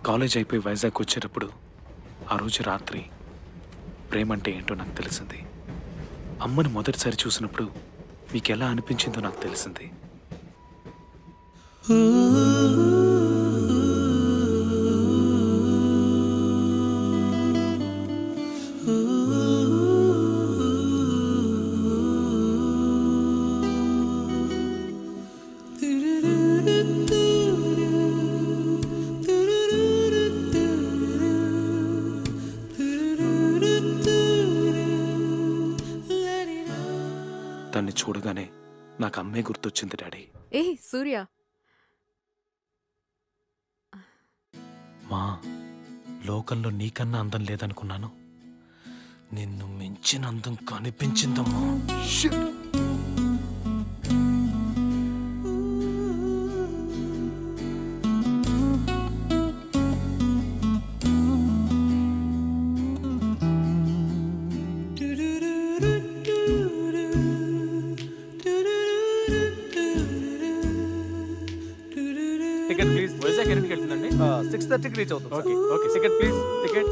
College అయిపోయి వైజాగ్ వచ్చేటప్పుడు ఆ రోజు రాత్రి ప్రేమ అంటే ఏంటో నాకు తెలిసింది. అమ్మని మొదటిసారి చూసినప్పుడు మీకు ఎలా అనిపించిందో నాకు తెలిసింది. దాన్ని చూడగానే నాకు అమ్మే గుర్తొచ్చింది డాడీ. ఏ సూర్య, మా లోకంలో నీకన్నా అందం లేదనుకున్నాను, నిన్ను మించిన అందం కనిపించిందమ్మా. Ticket please. వైజాగ్ ఎన్నింటికి వెళ్తుందండి? 6:30కి రీచ్ అవుతుంది. Okay okay, ticket please. Ticket.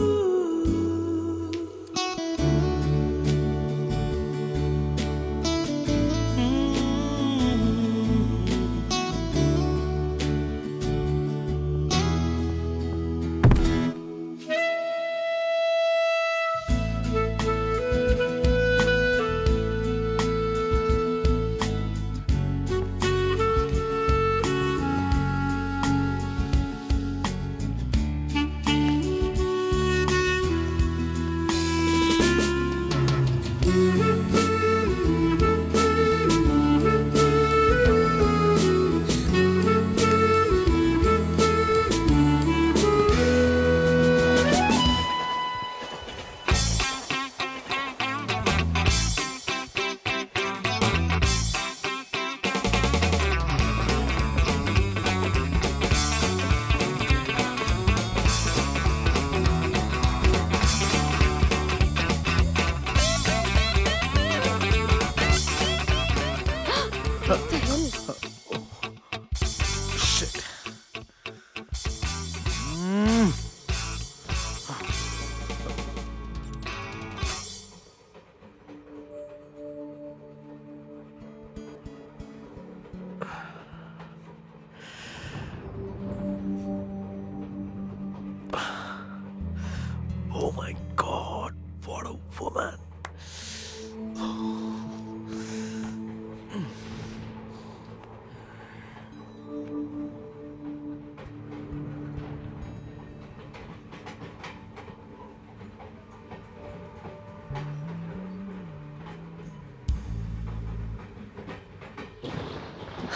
Oh my God, what a woman.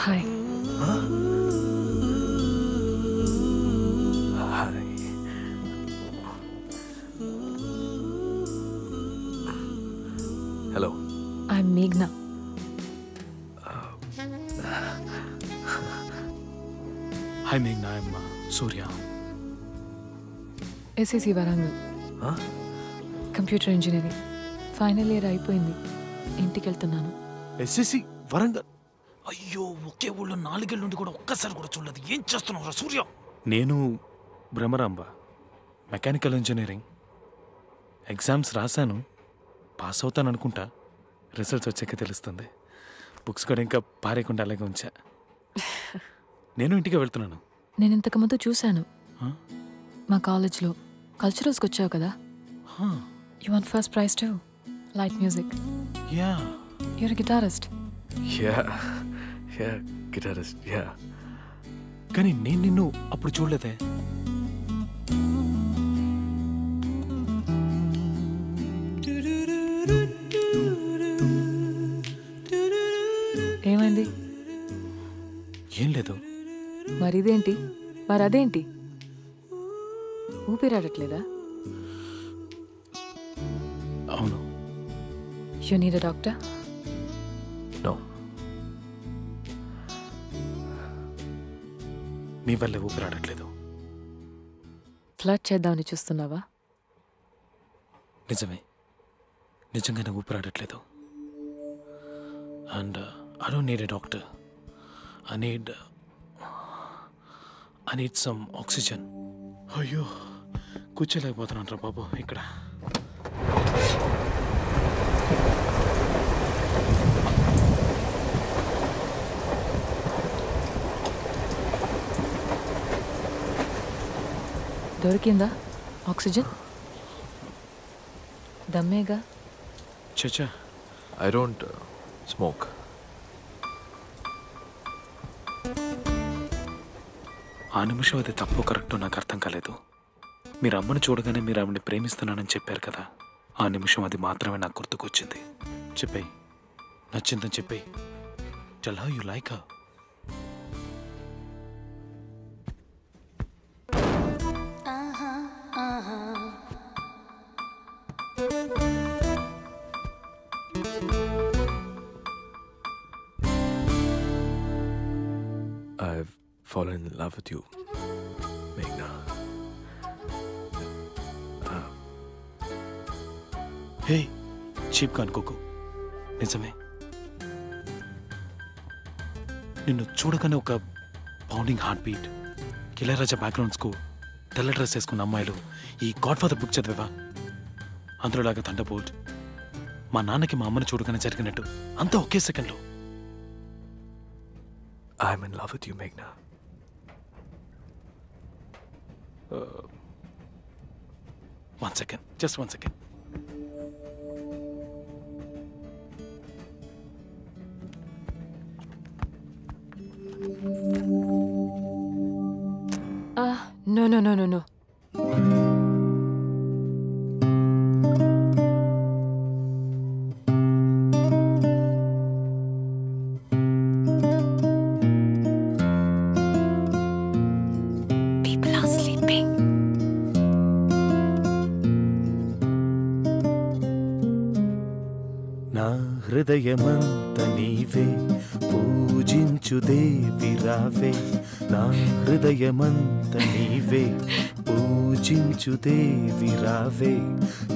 Hi. Hello, I'm మేఘ్నా. Hi మేఘ్నా, I'm Surya. SSC Warangal, computer engineering final year అయిపోయింది. ఇంటికి వెళ్తున్నాను. ఎస్ఎస్సి వరంగల్? అయ్యో, ఒకే ఊళ్ళో 4 ఏళ్ళ నుండి కూడా ఒక్కసారి కూడా చూడలేదు. ఏం చేస్తున్నావు సూర్య? నేను భ్రమరాంబ, మెకానికల్ ఇంజనీరింగ్. ఎగ్జామ్స్ రాశాను, పాస్ అవుతాను అనుకుంటా. రిజల్ట్స్ వచ్చాక తెలుస్తుంది. బుక్స్ కూడా ఇంకా పారేయకుండా అలాగే ఉంచా. నేను ఇంటికి వెళ్తున్నాను. నేను ఇంతకుముందు చూశాను మా కాలేజ్లో. కల్చరల్స్కి వచ్చావు కదా. You want first prize to light music. Yeah, your guitarist. Yeah yeah guitarist, yeah. కానీ నేను నిన్ను అప్పుడు చూడలేదే. ఏమైంది? ఏం లేదు. మరి ఇదేంటి? మరి అదేంటి? ఊపిరాడట్లేదా? అవును. You need a doctor? No, నీ వల్లే ఊపిరాడట్లేదు. ఫ్లడ్ చేద్దామని చూస్తున్నావా? నిజమే, నిజంగానే ఊపిరాడట్లేదు. And I don't need a doctor. I need some oxygen. అయ్యో కూర్చోలేకపోతున్నాను రా బాబు ఇక్కడ. దొరికిందా ఆక్సిజన్? దమ్మేగా. చచ్చా I don't smoke. ఆ నిమిషం అది తప్పు కరెక్టో నాకు అర్థం కాలేదు. మీరు అమ్మను చూడగానే మీరు ఆవిడని ప్రేమిస్తున్నానని చెప్పారు కదా, ఆ నిమిషం అది మాత్రమే నాకు గుర్తుకొచ్చింది. చెప్పేయి, నచ్చిందని చెప్పేయి. Tell how you like her. I've fallen in love with you, Meghna. Hey చీప్గా అనుకోకు, నిజమే. నిన్ను చూడగానే ఒక పౌండింగ్ హార్ట్ బీట్, ఇళయరాజా బ్యాక్గ్రౌండ్స్కు తెల్ల డ్రెస్ వేసుకున్న అమ్మాయిలు, ఈ గాడ్ ఫాదర్ బుక్ చదివేవా, అందులోలాగా థండర్బోల్ట్, మా నాన్నకి మా అమ్మని చూడగానే జరిగినట్టు అంతా ఒకే సెకండ్లో. I'm in love with you, Meghna. One second, just one second. No. People are sleeping. నా హృదయమంత నీవే, పూజించు దేవి రావే. నా హృదయమంత నీవే, పూజించు దేవి రావే.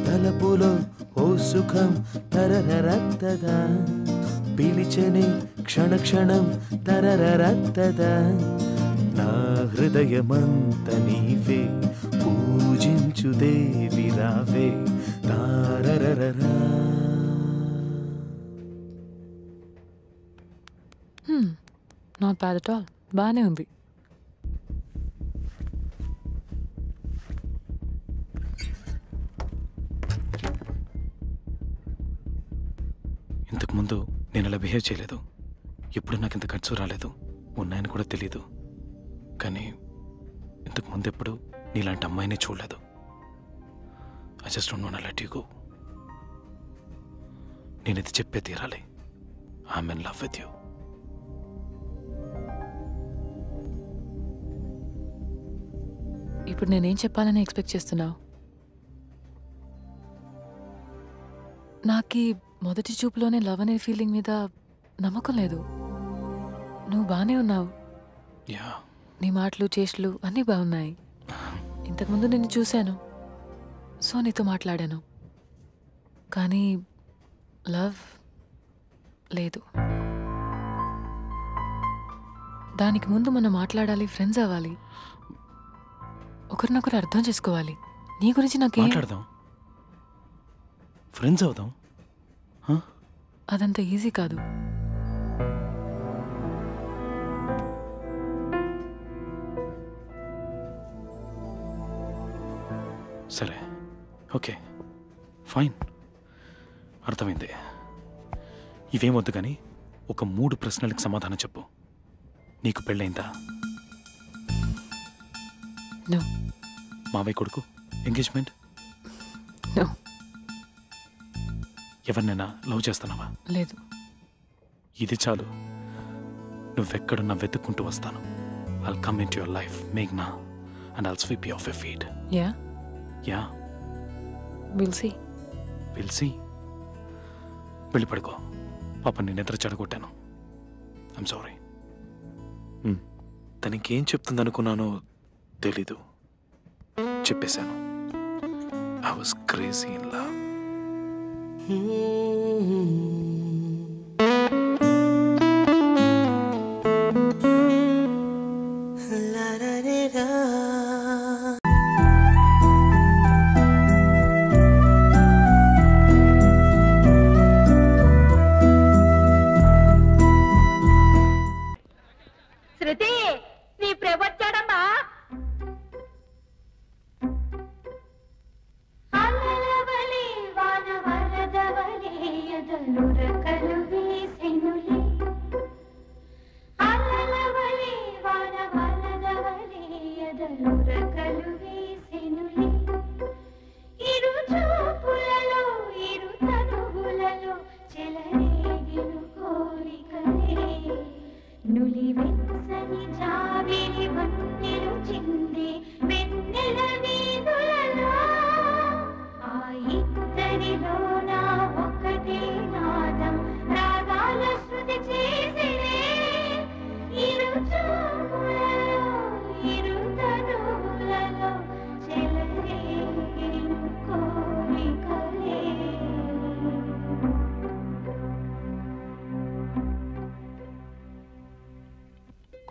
తలపులో ఓ సుఖం తరరరత్తదా, పిలిచని క్షణ క్షణం తరరరత్తదా. నా హృదయమంత నీవే, పూజించు దేవి రావే. తారరరరా. నాట్ బ్యాడ్ అట్ ఆల్, బాగానే ఉంది. ఇంతకుముందు నేను అలా బిహేవ్ చేయలేదు, ఎప్పుడు నాకు ఇంత ఖర్చు రాలేదు, ఉన్నాయని కూడా తెలీదు. కానీ ఇంతకుముందు ఎప్పుడు నీలాంటి అమ్మాయిని చూడలేదు. I just don't want to let you go. నేను ఇది చెప్పే తీరాలి. I'm in love with you. ఇప్పుడు నేనేం చెప్పాలని ఎక్స్పెక్ట్ చేస్తున్నావు? నాకు మొదటి చూపులోనే లవ్ అనే ఫీలింగ్ మీద నమ్మకం లేదు. నువ్వు బాగానే ఉన్నావు, యా, నీ మాటలు చేష్టలు అన్నీ బాగున్నాయి. ఇంతకుముందు నిన్ను చూశాను, సో నీతో మాట్లాడాను. కానీ లవ్ లేదు. దానికి ముందు మనం మాట్లాడాలి, ఫ్రెండ్స్ అవ్వాలి, ఒకరినొకరు అర్థం చేసుకోవాలి. నీ గురించి నాకేం మాట్లాడదాం, ఫ్రెండ్స్ అవుదాం. అదంత ఈజీ కాదు. సరే, ఓకే, ఫైన్, అర్థమైంది. ఇవేమొద్దు కానీ ఒక 3 ప్రశ్నలకు సమాధానం చెప్పు. నీకు పెళ్ళైందా? నో. మావయ్య కొడుకు ఎంగేజ్మెంట్? నో. ఎవరినైనా లవ్ చేస్తున్నావా? లేదు. ఇది చాలు, నువ్వెక్కడున్నా వెతుక్కుంటూ వస్తాను. I'll come in to your life మేఘ్నా, and I'll sweep you off your feet. Yeah, will see. వెళ్ళి పడుకో. పాప నేను నిద్ర చెడగొట్టాను. I'm sorry. తనకేం చెప్తుందనుకున్నానో తెలీదు, చెప్పేశాను. I was crazy in love. Shruti నీ ప్రభొచ్చాడమ్మా. అలలవలే వాన వరదవలే ఎదలు రెక్కలు వీసెనులే. అలలవలే వాన వరదవలే ఎదలు రెక్కలు వీసెనులే. ఇరు చూపులలో ఇరు తనువులలో చెలరేగిను కోరికలే. నులివెచ్చని జాబిలి వన్నెలు చిందే వెన్నెల వీధులలో. ఆ ఇద్దరిలోన ఒకటే నాదం రాగాల శృతి చేసినే. ఇరు చూపులలో ఇరు తనువులలో చెలరేగిను కోరికలే.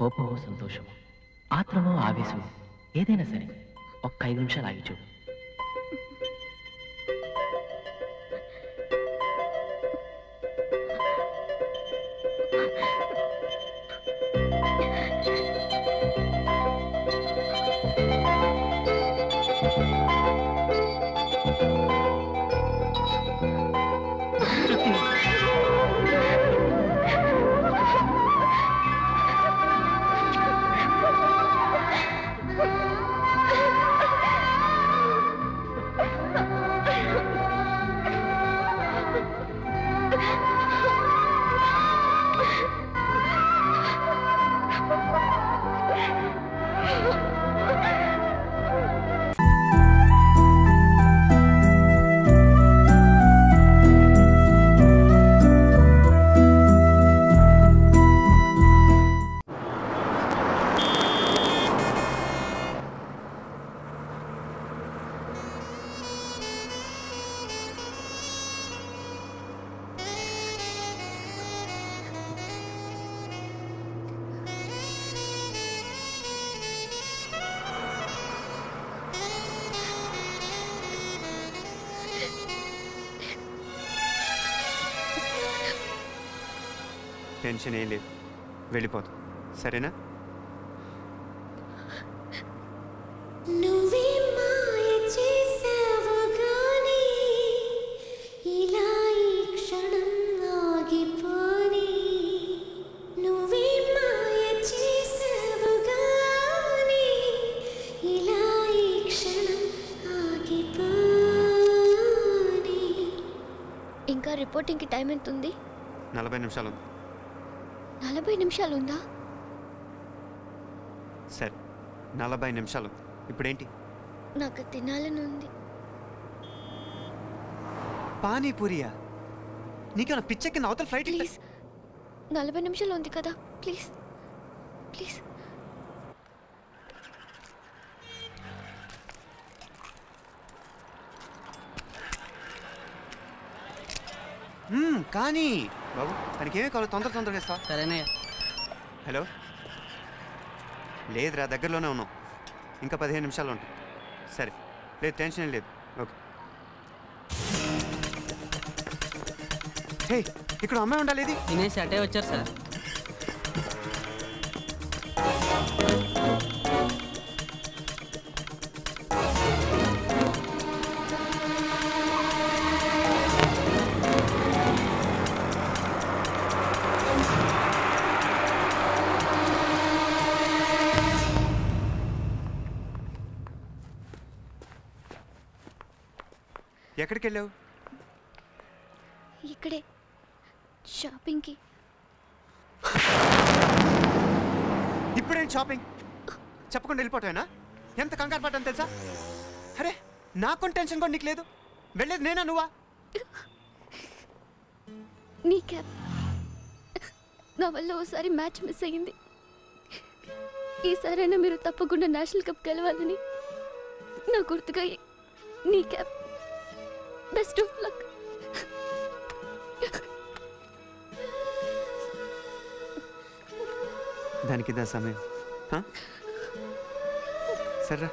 కోపమో సంతోషమో ఆత్రమో ఆవేశమో ఏదైనా సరే ఒక్క 5 నిమిషాలు ఆగి చూడు. టెన్షన్ ఏం లేదు, వెళ్ళిపోతాం సరేనా? నువ్వే మాయ చేసావు గాని ఇలా ఈ క్షణం ఆగిపోని. నువ్వే మాయ చేసావు గాని ఇలా ఈ క్షణం ఆగిపోని. ఇంకా రిపోర్టింగ్కి టైం ఎంత ఉంది? 40 నిమిషాలు ఉంది. 40 నిమిషాలు ఉందా? సరే 40 నిమిషాలు. ఇప్పుడేంటి? నాకు తినాలని ఉంది. పానీపూరియా? నీకేమైనా పిచ్చెక్కింది? అవతల ఫ్లైట్. ప్లీజ్ 40 నిమిషాలు ఉంది కదా, ప్లీజ్ ప్లీజ్. కానీ బాబు తనకి ఏమీ కావాలి, తొందరగా ఇస్తా. సరేనే. హలో, లేదురా దగ్గరలోనే ఉన్నాం, ఇంకా 15 నిమిషాలు ఉంటాం. సరే లేదు, టెన్షన్ ఏం లేదు. ఓకే. హే, ఇక్కడ అమ్మాయి ఉండాలి. ఇది తినేసి అటే వచ్చారు సార్. ఎక్కడికి వెళ్ళావు? ఇక్కడే షాపింగ్కి. ఇప్పుడేంటి షాపింగ్? చెప్పకుండా వెళ్ళిపోతావేనా? ఎంత కంగారు పడ్డాను తెలుసా? అరే నాకు టెన్షన్ కూడా నీకు లేదు. వెళ్ళేది నేనా నువ్వా? నీ క్యాబ్ నా వల్ల ఓసారి మ్యాచ్ మిస్ అయ్యింది. ఈసారైనా మీరు తప్పకుండా నేషనల్ కప్ గెలవాలని నా గుర్తుగా నీ క్యాబ్. Best of luck. దానికి ఇదా సమయం. సరేరా.